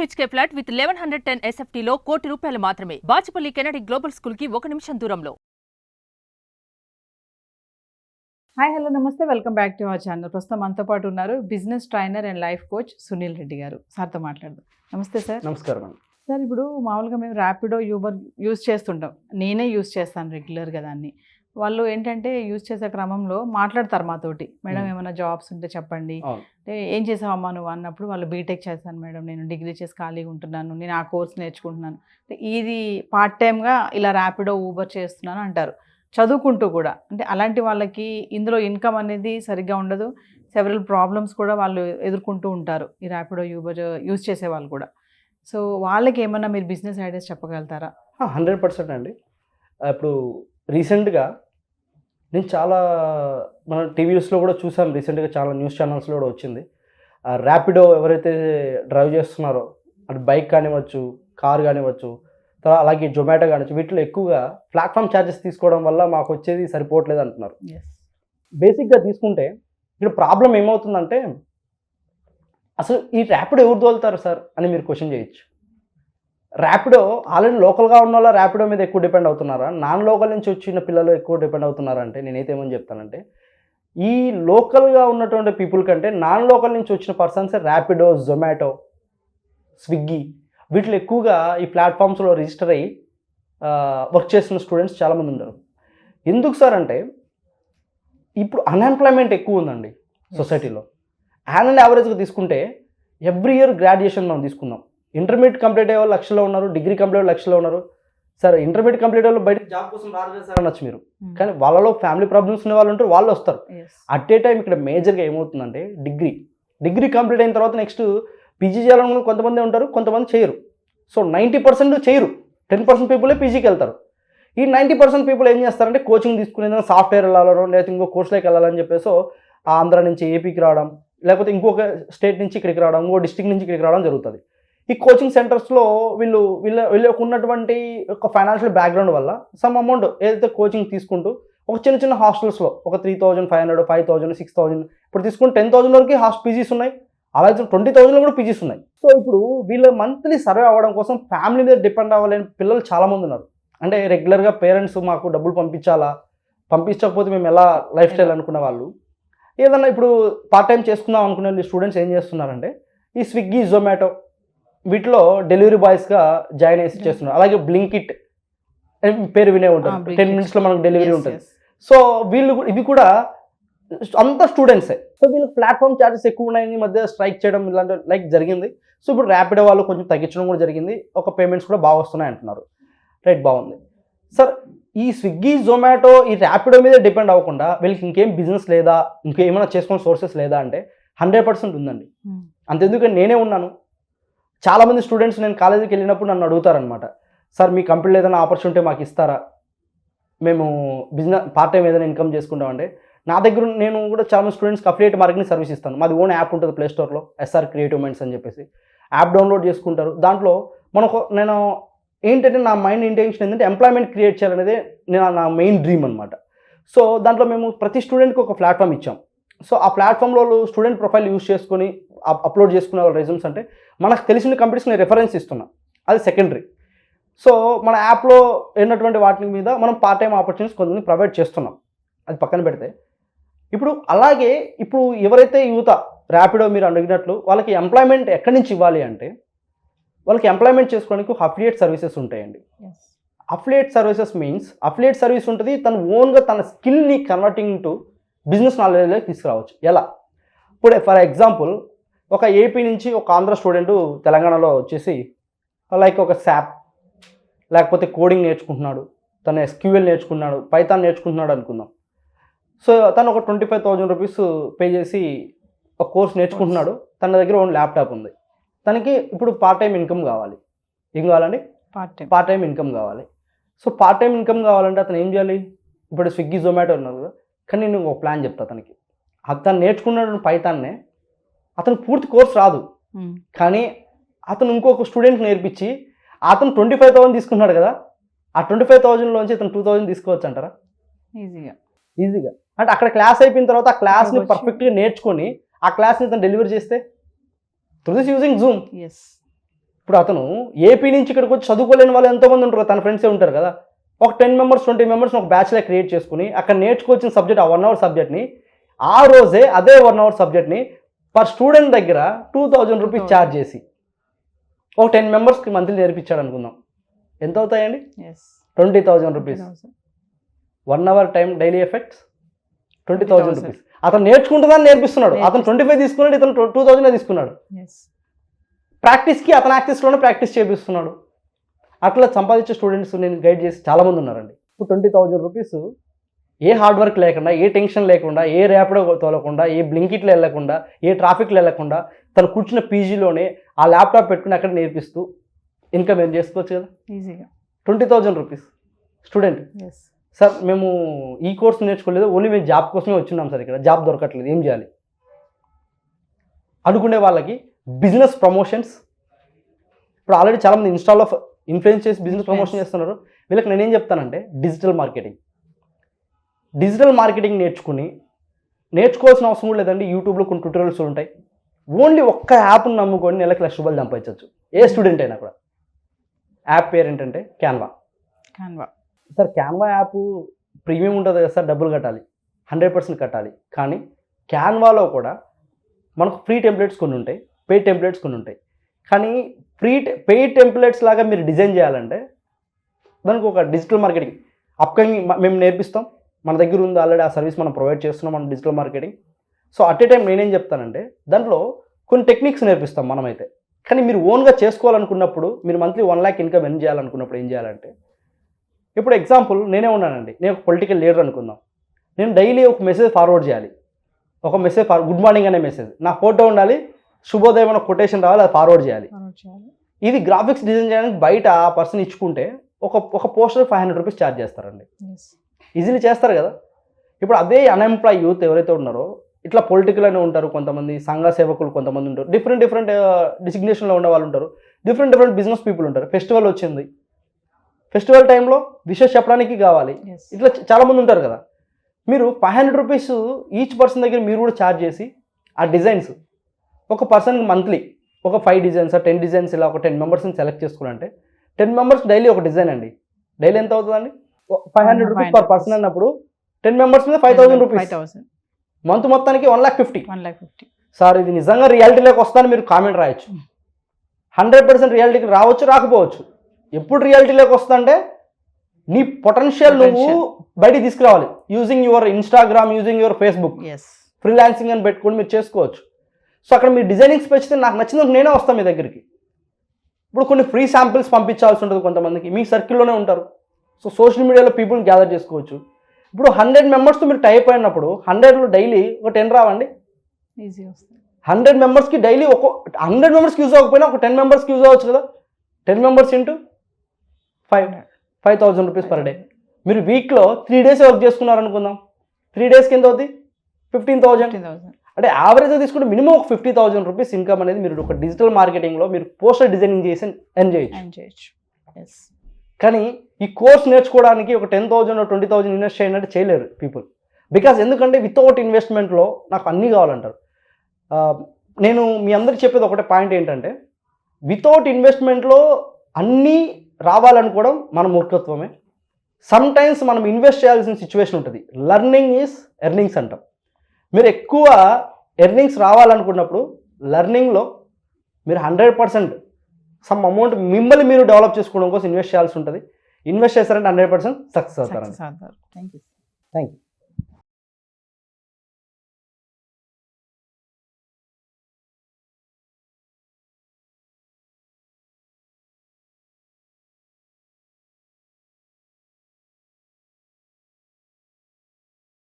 BHK flat with 1110 SFT లో ₹1,00,00,000 మాత్రమే. Bachupally Kennedy global school కి 1 నిమిషం దూరంలో. హాయ్ హలో నమస్తే, welcome back to our channel. ప్రస్తుతం మనతో పాటు ఉన్నారు business trainer and life coach Sunil Reddy గారు. సార్తో మాట్లాడదాం. నమస్తే సార్. నమస్కారం అండి. సార్, ఇప్పుడు మామూలుగా మేము ర్యాపిడో, యూబర్ యూజ్ చేస్తుంటాం. నేనే యూజ్ చేస్తాను రెగ్యులర్గా దాన్ని. వాళ్ళు ఏంటంటే యూజ్ చేసే క్రమంలో మాట్లాడతారు మాతోటి, మేడం ఏమైనా జాబ్స్ ఉంటే చెప్పండి, అంటే ఏం చేసావమ్మా నువ్వు అన్నప్పుడు వాళ్ళు బీటెక్ చేశాను మేడం, నేను డిగ్రీ చేసి ఖాళీగా ఉంటున్నాను, నేను ఆ కోర్స్ నేర్చుకుంటున్నాను, ఇది పార్ట్ టైమ్గా ఇలా ర్యాపిడో, ఊబర్ చేస్తున్నాను అంటారు, చదువుకుంటూ కూడా. అంటే అలాంటి వాళ్ళకి ఇందులో ఇన్కమ్ అనేది సరిగ్గా ఉండదు, సెవరల్ ప్రాబ్లమ్స్ కూడా వాళ్ళు ఎదుర్కొంటూ ఉంటారు ఈ ర్యాపిడో, యూబర్ యూజ్ చేసే వాళ్ళు కూడా. సో వాళ్ళకి ఏమన్నా మీరు బిజినెస్ ఐడియాస్ చెప్పగలుగుతారా? 100% అండి. ఇప్పుడు రీసెంట్గా నేను చాలా మన టీవీస్లో కూడా చూసాం, రీసెంట్గా చాలా న్యూస్ ఛానల్స్లో కూడా వచ్చింది. ర్యాపిడో ఎవరైతే డ్రైవ్ చేస్తున్నారో, అది బైక్ కానివ్వచ్చు, కార్ కానివ్వచ్చు, తర్వాత అలాగే జొమాటో కానివచ్చు, వీటిలో ఎక్కువగా ప్లాట్ఫామ్ ఛార్జెస్ తీసుకోవడం వల్ల మాకు వచ్చేది సరిపోవట్లేదు అంటున్నారు. బేసిక్గా తీసుకుంటే ఇక్కడ ప్రాబ్లం ఏమవుతుందంటే, అసలు ఈ ర్యాపిడో ఎవరు తోలుతారు సార్ అని మీరు క్వశ్చన్ చేయొచ్చు. ర్యాపిడో ఆల్రెడీ లోకల్గా ఉన్న వాళ్ళ ర్యాపిడో మీద ఎక్కువ డిపెండ్ అవుతున్నారా, నాన్ లోకల్ నుంచి వచ్చిన పిల్లలు ఎక్కువ డిపెండ్ అవుతున్నారా అంటే, నేనైతే ఏమని చెప్తానంటే, ఈ లోకల్గా ఉన్నటువంటి పీపుల్ కంటే నాన్ లోకల్ నుంచి వచ్చిన పర్సన్స్ ర్యాపిడో, జొమాటో, స్విగ్గీ వీటిలో ఎక్కువగా ఈ ప్లాట్ఫామ్స్లో రిజిస్టర్ అయ్యి వర్క్ చేస్తున్న స్టూడెంట్స్ చాలామంది ఉన్నారు. ఎందుకు సార్ అంటే, ఇప్పుడు అన్ఎంప్లాయ్మెంట్ ఎక్కువ ఉందండి సొసైటీలో. యాన్యువల్ యావరేజ్గా తీసుకుంటే ఎవ్రీ ఇయర్ గ్రాడ్యుయేషన్ మనం తీసుకుందాం, ఇంటర్మీడియట్ కంప్లీట్ అయ్యే వాళ్ళు లక్షలో ఉన్నారు, డిగ్రీ కంప్లీట్ అయ్యే లక్షలో ఉన్నారు. సార్ ఇంటర్మీడియట్ కంప్లీట్ వాళ్ళు బయట జాబ్ కోసం రాదు కదా సార్ అనొచ్చు మీరు, కానీ వాళ్ళలో ఫ్యామిలీ ప్రాబ్లమ్స్ ఉన్న వాళ్ళు ఉంటారు, వాళ్ళు వస్తారు. అట్ ఏ టైం ఇక్కడ మేజర్గా ఏమవుతుందంటే, డిగ్రీ కంప్లీట్ అయిన తర్వాత నెక్స్ట్ పీజీ చేయాలని కొంతమంది ఉంటారు, కొంతమంది చేయరు. సో 90% చేయరు, 10% పీపులే పీజీకి వెళ్తారు. ఈ 90% పీపుల్ ఏం చేస్తారంటే, కోచింగ్ తీసుకునేది సాఫ్ట్వేర్ వెళ్ళాలనో లేకపోతే ఇంకో కోర్సులోకి వెళ్ళాలని చెప్పేసి ఆంధ్ర నుంచి ఏపీకి రావడం, లేకపోతే ఇంకొక స్టేట్ నుంచి ఇక్కడికి రావడం, ఇంకో డిస్ట్రిక్ట్ నుంచి ఇక్కడికి రావడం జరుగుతుంది. ఈ కోచింగ్ సెంటర్స్లో వీళ్ళకు ఉన్నటువంటి ఒక ఫైనాన్షియల్ బ్యాక్గ్రౌండ్ వల్ల సమ్ అమౌంట్ ఏదైతే కోచింగ్ తీసుకుంటూ ఒక చిన్న హాస్టల్స్లో ఒక 3,500, 5,000, 6,000 ఇప్పుడు తీసుకుంటే 10,000 వరకు పీజీస్ ఉన్నాయి, అలాగే 20,000 కూడా పీజీస్ ఉన్నాయి. సో ఇప్పుడు వీళ్ళ మంత్లీ సర్వే అవ్వడం కోసం ఫ్యామిలీ మీద డిపెండ్ అవ్వలేని పిల్లలు చాలామంది ఉన్నారు. అంటే రెగ్యులర్గా పేరెంట్స్ మాకు డబ్బులు పంపించకపోతే మేము ఎలా లైఫ్ స్టైల్ అనుకున్న వాళ్ళు, ఏదన్నా ఇప్పుడు పార్ట్ టైం చేసుకుందాం అనుకునే స్టూడెంట్స్ ఏం చేస్తున్నారంటే, ఈ స్విగ్గీ, జొమాటో వీటిలో డెలివరీ బాయ్స్గా జాయిన్ చేసి చేస్తున్నారు. అలాగే బ్లింకిట్ పేరు వినే ఉంటారు, 10 minutesలో మనకు డెలివరీ ఉంటుంది. సో ఇవి కూడా అంతా స్టూడెంట్సే. సో వీళ్ళకి ప్లాట్ఫామ్ ఛార్జెస్ ఎక్కువ ఉన్నాయి, మధ్య స్ట్రైక్ చేయడం ఇలాంటి జరిగింది. సో ఇప్పుడు ర్యాపిడో వాళ్ళు కొంచెం తగ్గించడం కూడా జరిగింది, ఒక పేమెంట్స్ కూడా బాగా వస్తున్నాయి అంటున్నారు. రైట్, బాగుంది సార్. ఈ స్విగ్గీ, జొమాటో, ఈ ర్యాపిడో మీద డిపెండ్ అవ్వకుండా వీళ్ళకి ఇంకేం బిజినెస్ లేదా, ఇంకేమైనా చేసుకునే సోర్సెస్ లేదా అంటే 100% ఉందండి. అంతెందుకని నేనే ఉన్నాను. చాలామంది స్టూడెంట్స్ నేను కాలేజీకి వెళ్ళినప్పుడు నన్ను అడుగుతారనమాట, సార్ మీ కంపెనీలో ఏదైనా ఆపర్చునిటీ మాకు ఇస్తారా, మేము బిజినెస్ పార్ట్ టైం ఏదైనా ఇన్కమ్ చేసుకుంటామంటే, నా దగ్గర నేను కూడా చాలా స్టూడెంట్స్కి అఫిలియేట్ మార్కెటింగ్ సర్వీస్ ఇస్తాను. మాది ఓన్ యాప్ ఉంటుంది ప్లే స్టోర్లో, SR క్రియేటివ్ మైండ్స్ అని చెప్పేసి యాప్ డౌన్లోడ్ చేసుకుంటారు. దాంట్లో నేను ఏంటంటే, నా మైండ్ ఇంటెన్షన్ ఏంటంటే ఎంప్లాయ్మెంట్ క్రియేట్ చేయాలనేది నా మెయిన్ డ్రీమ్ అనమాట. సో దాంట్లో మేము ప్రతి స్టూడెంట్కి ఒక ప్లాట్ఫామ్ ఇచ్చాం. సో ఆ ప్లాట్ఫామ్లో స్టూడెంట్ ప్రొఫైల్ యూజ్ చేసుకొని అప్లోడ్ చేసుకునే వాళ్ళ రెజ్యూమ్స్ అంటే మనకు తెలిసిన కంపెనీస్ నేను రెఫరెన్స్ ఇస్తున్నా, అది సెకండరీ. సో మన యాప్లో ఉన్నటువంటి వాటి మీద మనం పార్ట్ టైం ఆపర్చునిటీస్ కొంతమంది ప్రొవైడ్ చేస్తున్నాం, అది పక్కన పెడితే. ఇప్పుడు ఎవరైతే యువత ర్యాపిడో మీరు అడిగినట్లు వాళ్ళకి ఎంప్లాయ్మెంట్ ఎక్కడి నుంచి ఇవ్వాలి అంటే, వాళ్ళకి ఎంప్లాయ్మెంట్ చేసుకోవడానికి అఫిలియేట్ సర్వీసెస్ ఉంటాయండి. Affiliate services means affiliate service ఉంటుంది, తను ఓన్గా తన స్కిల్ని కన్వర్టింగ్ టు బిజినెస్ నాలెడ్జ్లోకి తీసుకురావచ్చు. ఎలా? ఇప్పుడు ఫర్ ఎగ్జాంపుల్ ఒక ఏపీ నుంచి ఒక ఆంధ్ర స్టూడెంట్ తెలంగాణలో వచ్చేసి లైక్ ఒక SAP లేకపోతే కోడింగ్ నేర్చుకుంటున్నాడు, తను SQL నేర్చుకున్నాడు, పైథాన్ నేర్చుకుంటున్నాడు అనుకుందాం. సో తను ఒక 25,000 రూపీస్ పే చేసి ఒక కోర్స్ నేర్చుకుంటున్నాడు, తన దగ్గర ఓన్ ల్యాప్టాప్ ఉంది. తనకి ఇప్పుడు పార్ట్ టైం ఇన్కమ్ కావాలి. ఏం కావాలండి? పార్ట్ టైం ఇన్కమ్ కావాలి. సో పార్ట్ టైం ఇన్కమ్ కావాలంటే అతను ఏం చేయాలి? ఇప్పుడు స్విగ్గీ, జొమాటో ఉన్నారు కదా, కానీ నేను ఒక ప్లాన్ చెప్తా అతనికి. అతను నేర్చుకున్నాడు పైథాన్నే, అతను పూర్తి కోర్స్ రాదు, కానీ అతను ఇంకొక స్టూడెంట్ నేర్పించి అతను 25,000 తీసుకున్నాడు కదా, ఆ 25,000లోంచి అతను 2,000 తీసుకోవచ్చు అంటారా? ఈజీగా. అంటే అక్కడ క్లాస్ అయిపోయిన తర్వాత ఆ క్లాస్ని పర్ఫెక్ట్గా నేర్చుకొని ఆ క్లాస్ని అతను డెలివరీ చేస్తే త్రూ దిస్ యూజింగ్ జూమ్. ఇప్పుడు అతను ఏపీ నుంచి ఇక్కడికి వచ్చి చదువుకోలేని వాళ్ళు ఎంతోమంది ఉంటారు, తన ఫ్రెండ్సే ఉంటారు కదా. ఒక 10 మెంబర్స్ 20 మెంబర్స్ ఒక బ్యాచ్లో క్రియేట్ చేసుకుని అక్కడ నేర్చుకోవచ్చిన సబ్జెక్ట్ ఆ 1 అవర్ సబ్జెక్ట్ని ఆ రోజే అదే 1 అవర్ సబ్జెక్ట్ని పర్ స్టూడెంట్ దగ్గర 2000 రూపీస్ ఛార్జ్ చేసి ఒక 10 మెంబర్స్కి మంత్లీ నేర్పించాడు అనుకుందాం. ఎంత అవుతాయండి? 20,000 rupees. 1 hour time daily effects 20,000 rupees. అతను నేర్చుకుంటుందని నేర్పిస్తున్నాడు. అతను 25 తీసుకున్నాడు, ఇతను 2000 తీసుకున్నాడు. ప్రాక్టీస్కి అతను యాక్సెస్లోనే ప్రాక్టీస్ చేపిస్తున్నాడు. అట్లా సంపాదించే స్టూడెంట్స్ నేను గైడ్ చేసి చాలామంది ఉన్నారండి. ఇప్పుడు 20,000 రూపీస్ ఏ హార్డ్ వర్క్ లేకుండా, ఏ టెన్షన్ లేకుండా, ఏ ర్యాపిడో తోలకుండా, ఏ బ్లింకిట్లో వెళ్ళకుండా, ఏ ట్రాఫిక్లో వెళ్ళకుండా తను కూర్చున్న పీజీలోనే ఆ ల్యాప్టాప్ పెట్టుకుని అక్కడ నేర్పిస్తూ ఇన్కమ్ ఏం చేసుకోవచ్చు కదా ఈజీగా. 20,000 రూపీస్ స్టూడెంట్. సార్ మేము ఈ కోర్స్ నేర్చుకోలేదు, ఓన్లీ మేము జాబ్ కోసమే వచ్చున్నాం సార్, ఇక్కడ జాబ్ దొరకట్లేదు, ఏం చేయాలి అనుకునే వాళ్ళకి బిజినెస్ ప్రమోషన్స్. ఇప్పుడు ఆల్రెడీ చాలామంది ఇన్స్టాలో ఇన్ఫ్లుయెన్స్ చేసి బిజినెస్ ప్రమోషన్ చేస్తున్నారు. వీళ్ళకి నేనేం చెప్తానంటే డిజిటల్ మార్కెటింగ్ నేర్చుకోవాల్సిన అవసరం కూడా లేదండి. యూట్యూబ్లో కొన్ని ట్యూటోరియల్స్ ఉంటాయి. ఓన్లీ ఒక్క యాప్ని నమ్ముకొని నెలకు ₹1,00,000 సంపాదించవచ్చు ఏ స్టూడెంట్ అయినా కూడా. యాప్ పేరు ఏంటంటే Canva. Sir Canva app premium ఉంటుంది కదా సార్, డబ్బులు కట్టాలి, 100% కట్టాలి. కానీ క్యాన్వాలో కూడా మనకు ఫ్రీ టెంప్లెట్స్ కొన్ని ఉంటాయి, పెయిడ్ టెంప్లెట్స్ కొన్ని ఉంటాయి. కానీ పెయిడ్ టెంప్లెట్స్ లాగా మీరు డిజైన్ చేయాలంటే దానికి ఒక డిజిటల్ మార్కెటింగ్ అప్కమింగ్ మేము నేర్పిస్తాం. మన దగ్గర ఉంది ఆల్రెడీ, ఆ సర్వీస్ మనం ప్రొవైడ్ చేస్తున్నాం, మన digital marketing. So at a time నేనేం చెప్తానంటే దాంట్లో కొన్ని టెక్నిక్స్ నేర్పిస్తాం మనమైతే. కానీ మీరు ఓన్గా చేసుకోవాలనుకున్నప్పుడు, మీరు మంత్లీ 1 lakh ఇన్కమ్ ఎర్న్ చేయాలనుకున్నప్పుడు ఏం చేయాలంటే, ఇప్పుడు ఎగ్జాంపుల్ నేనే ఉన్నానండి, నేను ఒక పొలిటికల్ లీడర్ అనుకుందాం. నేను డైలీ ఒక మెసేజ్ ఫార్వర్డ్ చేయాలి. ఒక మెసేజ్ గుడ్ మార్నింగ్ అనే మెసేజ్, నా ఫోటో ఉండాలి, శుభోదయం అనే కొటేషన్ రావాలి, అది ఫార్వర్డ్ చేయాలి. ఇది గ్రాఫిక్స్ డిజైన్ చేయడానికి బయట ఆ పర్సన్ ఇచ్చుకుంటే ఒక పోస్టర్ 500 రూపీస్ ఛార్జ్ చేస్తారండి. ఈజీలీ చేస్తారు కదా. ఇప్పుడు అదే అన్ఎంప్లాయ్ యూత్ ఎవరైతే ఉన్నారో, ఇట్లా పొలిటికల్ అనే ఉంటారు, కొంతమంది సంఘ సేవకులు కొంతమంది ఉంటారు, డిఫరెంట్ డిసిగ్నేషన్లో ఉన్న వాళ్ళు ఉంటారు, డిఫరెంట్ బిజినెస్ పీపుల్ ఉంటారు. ఫెస్టివల్ వచ్చింది, ఫెస్టివల్ టైంలో విషెస్ చెప్పడానికి కావాలి, ఇట్లా చాలామంది ఉంటారు కదా. మీరు 500 రూపీస్ ఈచ్ పర్సన్ దగ్గర మీరు కూడా ఛార్జ్ చేసి ఆ డిజైన్స్ ఒక పర్సన్కి మంత్లీ ఒక 5 డిజైన్స్ 10 డిజైన్స్ ఇలా ఒక 10 మెంబర్స్ని సెలెక్ట్ చేసుకోవాలంటే 10 మెంబర్స్ డైలీ ఒక డిజైన్ అండి. డైలీ ఎంత అవుతుందండి? 500 రూపీస్ పర్ పర్సన్ అన్నప్పుడు 10 మెంబర్స్ మీద 5,000 రూపీస్. మంత్ మొత్తానికి 1,50,000. సార్ ఇది నిజంగా రియాలిటీలోకి వస్తాను మీరు కామెంట్ రాయొచ్చు. 100% రియాలిటీకి రావచ్చు, రాకపోవచ్చు. ఎప్పుడు రియాలిటీలోకి వస్తుందంటే నీ పొటెన్షియల్ నువ్వు బయటికి తీసుకురావాలి. Using your Instagram, using your Facebook, freelancing అని పెట్టుకొని మీరు చేసుకోవచ్చు. సో అక్కడ మీరు డిజైనింగ్స్ పెంచితే నాకు నచ్చింది నేనే వస్తాను మీ దగ్గరికి. ఇప్పుడు కొన్ని ఫ్రీ శాంపిల్స్ పంపించాల్సి ఉంటుంది కొంతమందికి, మీ సర్కిల్లోనే ఉంటారు. సో సోషల్ మీడియాలో పీపుల్ని గ్యాదర్ చేసుకోవచ్చు. ఇప్పుడు 100 మెంబర్స్తో మీరు టైప్ అయినప్పుడు 100లో డైలీ ఒక 10 రావండి, ఈజీ వస్తుంది. 100 మెంబర్స్కి డైలీ 100 మెంబర్స్కి యూజ్ అవ్వకపోయినా ఒక 10 మెంబర్స్కి యూజ్ అవ్వచ్చు కదా. 10 members into 5,000 rupees per day. మీరు వీక్లో 3 days వర్క్ చేసుకున్నారనుకుందాం, 3 daysకి ఎంత అవుతుంది? 15,000. అంటే యావరేజ్గా తీసుకుంటే మినిమం ఒక 50,000 రూపీస్ ఇన్కమ్ అనేది మీరు ఒక డిజిటల్ మార్కెటింగ్లో మీరు పోస్టర్ డిజైనింగ్ చేసి ఎర్న్ చేయొచ్చు. కానీ ఈ కోర్స్ నేర్చుకోవడానికి ఒక 10,000 or 20,000 ఇన్వెస్ట్ చేయాలంటే చేయలేరు పీపుల్. బికాజ్ ఎందుకంటే వితౌట్ ఇన్వెస్ట్మెంట్లో నాకు అన్నీ కావాలంటారు. నేను మీ అందరికి చెప్పేది ఒకటే పాయింట్ ఏంటంటే, వితౌట్ ఇన్వెస్ట్మెంట్లో అన్నీ రావాలనుకోవడం మన మూర్ఖత్వమే. సమ్ టైమ్స్ మనం ఇన్వెస్ట్ చేయాల్సిన సిచ్యువేషన్ ఉంటుంది. లర్నింగ్ ఈజ్ ఎర్నింగ్స్ అంటాం. మీరు ఎక్కువ ఎర్నింగ్స్ రావాలనుకున్నప్పుడు లర్నింగ్లో మీరు 100% సమ్ అమౌంట్ మిమ్మల్ని మీరు డెవలప్ చేసుకోవడం కోసం ఇన్వెస్ట్ చేయాల్సి ఉంటుంది. ఇన్వెస్ట్ చేస్తారంటే 100% సక్సెస్ అవుతారు. Thank you. Thank you.